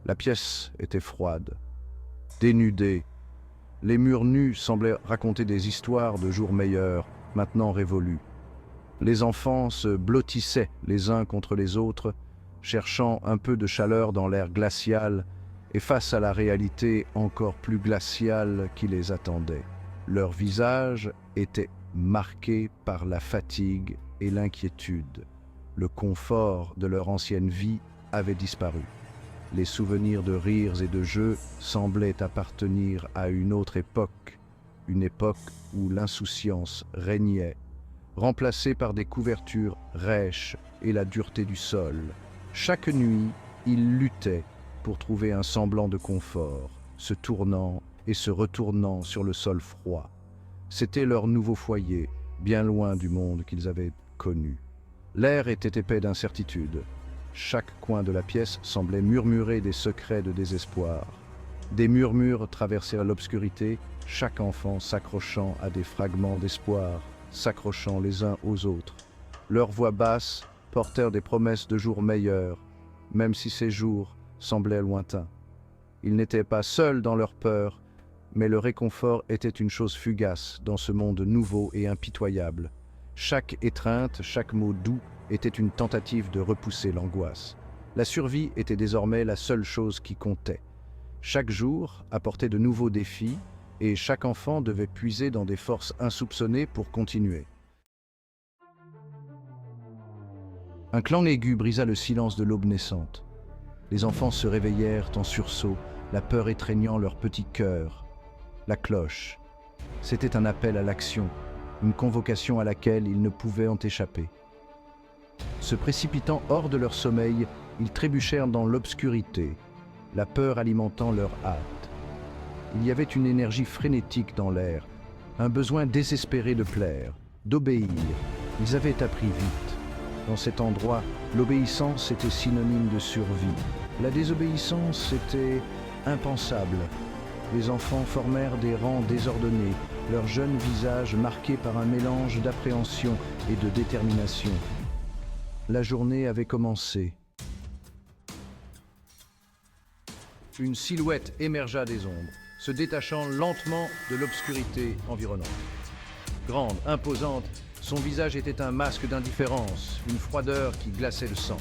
La pièce était froide, dénudée. Les murs nus semblaient raconter des histoires de jours meilleurs, maintenant révolus. Les enfants se blottissaient les uns contre les autres, cherchant un peu de chaleur dans l'air glacial et face à la réalité encore plus glaciale qui les attendait. Leurs visages étaient marqués par la fatigue et l'inquiétude. Le confort de leur ancienne vie avait disparu. Les souvenirs de rires et de jeux semblaient appartenir à une autre époque, une époque où l'insouciance régnait, remplacée par des couvertures rêches et la dureté du sol. Chaque nuit, ils luttaient pour trouver un semblant de confort, se tournant et se retournant sur le sol froid. C'était leur nouveau foyer, bien loin du monde qu'ils avaient connu. L'air était épais d'incertitude. Chaque coin de la pièce semblait murmurer des secrets de désespoir. Des murmures traversèrent l'obscurité, chaque enfant s'accrochant à des fragments d'espoir, s'accrochant les uns aux autres. Leurs voix basses portèrent des promesses de jours meilleurs, même si ces jours semblaient lointains. Ils n'étaient pas seuls dans leur peur, mais le réconfort était une chose fugace dans ce monde nouveau et impitoyable. Chaque étreinte, chaque mot doux était une tentative de repousser l'angoisse. La survie était désormais la seule chose qui comptait. Chaque jour apportait de nouveaux défis et chaque enfant devait puiser dans des forces insoupçonnées pour continuer. Un clan aigu brisa le silence de l'aube naissante. Les enfants se réveillèrent en sursaut, la peur étreignant leur petit cœur. La cloche. C'était un appel à l'action, une convocation à laquelle ils ne pouvaient en échapper. Se précipitant hors de leur sommeil, ils trébuchèrent dans l'obscurité, la peur alimentant leur hâte. Il y avait une énergie frénétique dans l'air, un besoin désespéré de plaire, d'obéir. Ils avaient appris vite. Dans cet endroit, l'obéissance était synonyme de survie. La désobéissance était impensable. Les enfants formèrent des rangs désordonnés, leurs jeunes visages marqués par un mélange d'appréhension et de détermination. La journée avait commencé. Une silhouette émergea des ombres, se détachant lentement de l'obscurité environnante. Grande, imposante, son visage était un masque d'indifférence, une froideur qui glaçait le sang.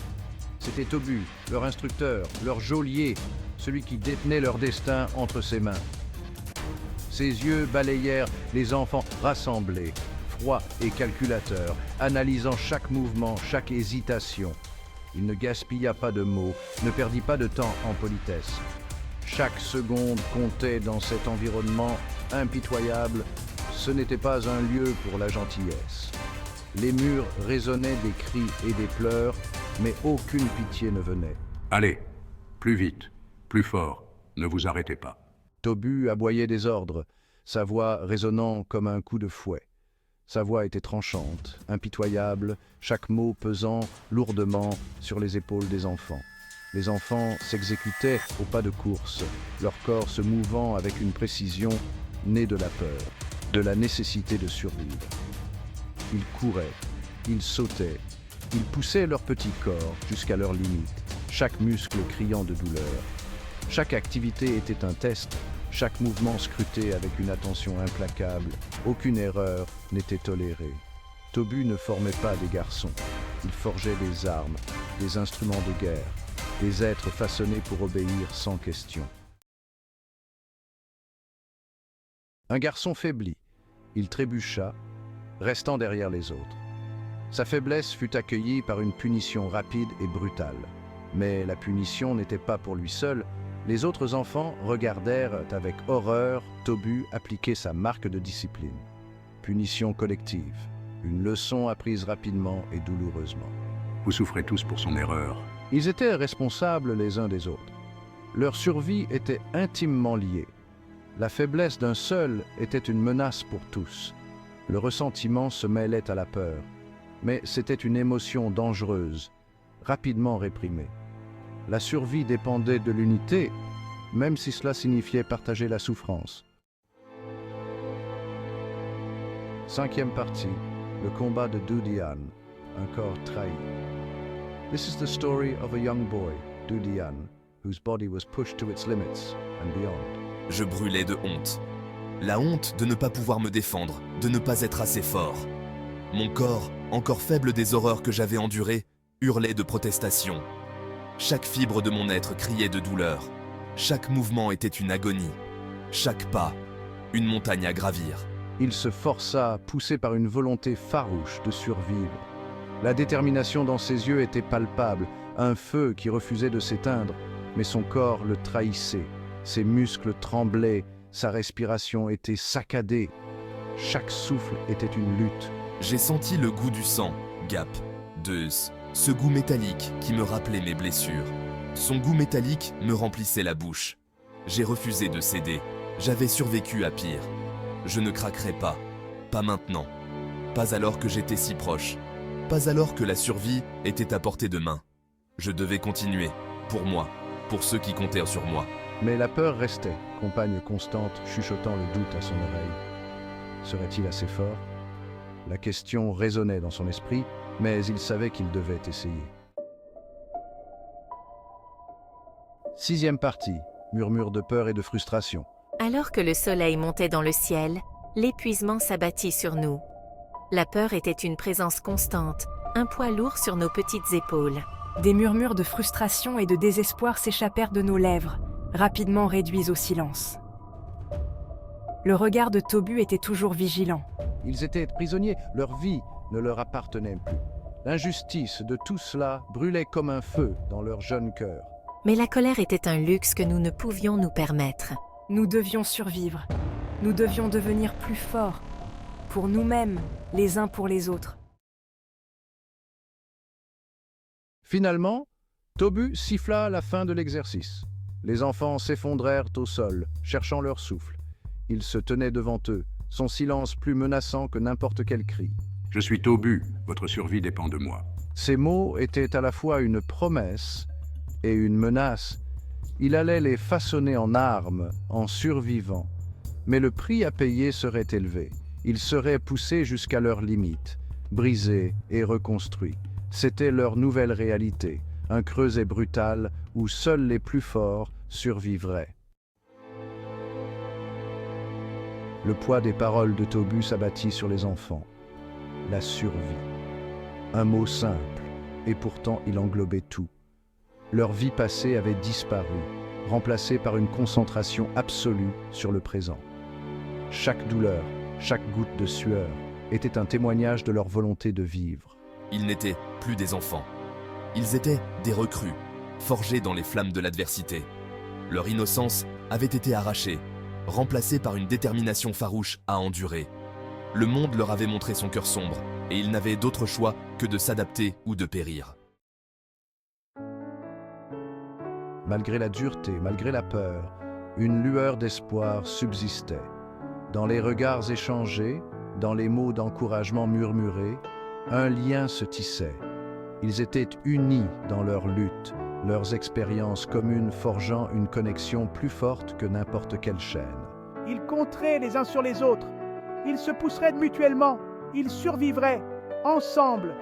C'était Tobu, leur instructeur, leur geôlier, celui qui détenait leur destin entre ses mains. Ses yeux balayèrent les enfants rassemblés, froids et calculateurs, analysant chaque mouvement, chaque hésitation. Il ne gaspilla pas de mots, ne perdit pas de temps en politesse. Chaque seconde comptait dans cet environnement impitoyable. Ce n'était pas un lieu pour la gentillesse. Les murs résonnaient des cris et des pleurs, mais aucune pitié ne venait. Allez, plus vite, plus fort, ne vous arrêtez pas. Tobu aboyait des ordres, sa voix résonnant comme un coup de fouet. Sa voix était tranchante, impitoyable, chaque mot pesant lourdement sur les épaules des enfants. Les enfants s'exécutaient au pas de course, leur corps se mouvant avec une précision née de la peur, de la nécessité de survivre. Ils couraient, ils sautaient, ils poussaient leur petit corps jusqu'à leurs limites, chaque muscle criant de douleur. Chaque activité était un test, chaque mouvement scruté avec une attention implacable. Aucune erreur n'était tolérée. Tobu ne formait pas des garçons. Il forgeait des armes, des instruments de guerre, des êtres façonnés pour obéir sans question. Un garçon faiblit. Il trébucha, restant derrière les autres. Sa faiblesse fut accueillie par une punition rapide et brutale. Mais la punition n'était pas pour lui seul. Les autres enfants regardèrent avec horreur Tobu appliquer sa marque de discipline. Punition collective, une leçon apprise rapidement et douloureusement. Vous souffrez tous pour son erreur. Ils étaient responsables les uns des autres. Leur survie était intimement liée. La faiblesse d'un seul était une menace pour tous. Le ressentiment se mêlait à la peur, mais c'était une émotion dangereuse, rapidement réprimée. La survie dépendait de l'unité, même si cela signifiait partager la souffrance. Cinquième partie, le combat de Dudian, un corps trahi. This is the story of a young boy, Dudian, whose body was pushed to its limits and beyond. Je brûlais de honte. La honte de ne pas pouvoir me défendre, de ne pas être assez fort. Mon corps, encore faible des horreurs que j'avais endurées, hurlait de protestation. Chaque fibre de mon être criait de douleur. Chaque mouvement était une agonie. Chaque pas, une montagne à gravir. Il se força, poussé par une volonté farouche de survivre. La détermination dans ses yeux était palpable, un feu qui refusait de s'éteindre, mais son corps le trahissait. Ses muscles tremblaient, sa respiration était saccadée. Chaque souffle était une lutte. J'ai senti le goût du sang, Gap, Deus, ce goût métallique qui me rappelait mes blessures. Son goût métallique me remplissait la bouche. J'ai refusé de céder. J'avais survécu à pire. Je ne craquerai pas. Pas maintenant. Pas alors que j'étais si proche. Pas alors que la survie était à portée de main. Je devais continuer. Pour moi. Pour ceux qui comptèrent sur moi. Mais la peur restait, compagne constante, chuchotant le doute à son oreille. Serait-il assez fort? La question résonnait dans son esprit, mais il savait qu'il devait essayer. 6e partie, murmure de peur et de frustration. Alors que le soleil montait dans le ciel, l'épuisement s'abattit sur nous. La peur était une présence constante, un poids lourd sur nos petites épaules. Des murmures de frustration et de désespoir s'échappèrent de nos lèvres, rapidement réduits au silence. Le regard de Tobu était toujours vigilant. Ils étaient prisonniers, leur vie ne leur appartenait plus. L'injustice de tout cela brûlait comme un feu dans leur jeune cœur. Mais la colère était un luxe que nous ne pouvions nous permettre. Nous devions survivre. Nous devions devenir plus forts. Pour nous-mêmes, les uns pour les autres. Finalement, Tobu siffla la fin de l'exercice. Les enfants s'effondrèrent au sol, cherchant leur souffle. Il se tenait devant eux, son silence plus menaçant que n'importe quel cri. Je suis Tobu, votre survie dépend de moi. Ces mots étaient à la fois une promesse et une menace. Il allait les façonner en armes, en survivants. Mais le prix à payer serait élevé. Ils seraient poussés jusqu'à leurs limites, brisés et reconstruits. C'était leur nouvelle réalité, un creuset brutal où seuls les plus forts survivraient. Le poids des paroles de Tobu s'abattit sur les enfants. La survie. Un mot simple, et pourtant il englobait tout. Leur vie passée avait disparu, remplacée par une concentration absolue sur le présent. Chaque douleur, chaque goutte de sueur était un témoignage de leur volonté de vivre. Ils n'étaient plus des enfants. Ils étaient des recrues, forgés dans les flammes de l'adversité. Leur innocence avait été arrachée, remplacée par une détermination farouche à endurer. Le monde leur avait montré son cœur sombre, et ils n'avaient d'autre choix que de s'adapter ou de périr. Malgré la dureté, malgré la peur, une lueur d'espoir subsistait. Dans les regards échangés, dans les mots d'encouragement murmurés, un lien se tissait. Ils étaient unis dans leur lutte, leurs expériences communes forgeant une connexion plus forte que n'importe quelle chaîne. Ils compteraient les uns sur les autres. Ils se pousseraient mutuellement. Ils survivraient, ensemble.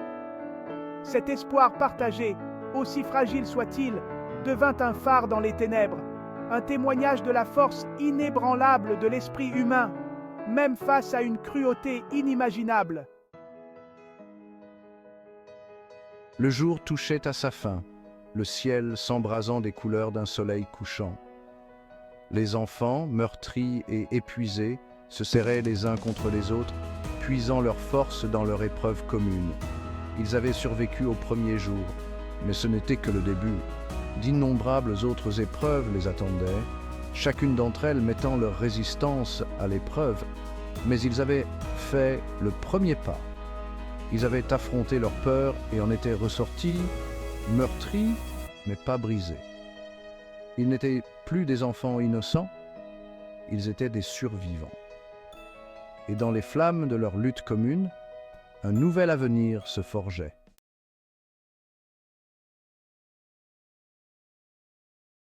Cet espoir partagé, aussi fragile soit-il, devint un phare dans les ténèbres, un témoignage de la force inébranlable de l'esprit humain, même face à une cruauté inimaginable. Le jour touchait à sa fin, le ciel s'embrasant des couleurs d'un soleil couchant. Les enfants, meurtris et épuisés, se serraient les uns contre les autres, puisant leur force dans leur épreuve commune. Ils avaient survécu au premier jour, mais ce n'était que le début. D'innombrables autres épreuves les attendaient, chacune d'entre elles mettant leur résistance à l'épreuve, mais ils avaient fait le premier pas. Ils avaient affronté leur peur et en étaient ressortis, meurtris, mais pas brisés. Ils n'étaient plus des enfants innocents, ils étaient des survivants. Et dans les flammes de leur lutte commune, un nouvel avenir se forgeait.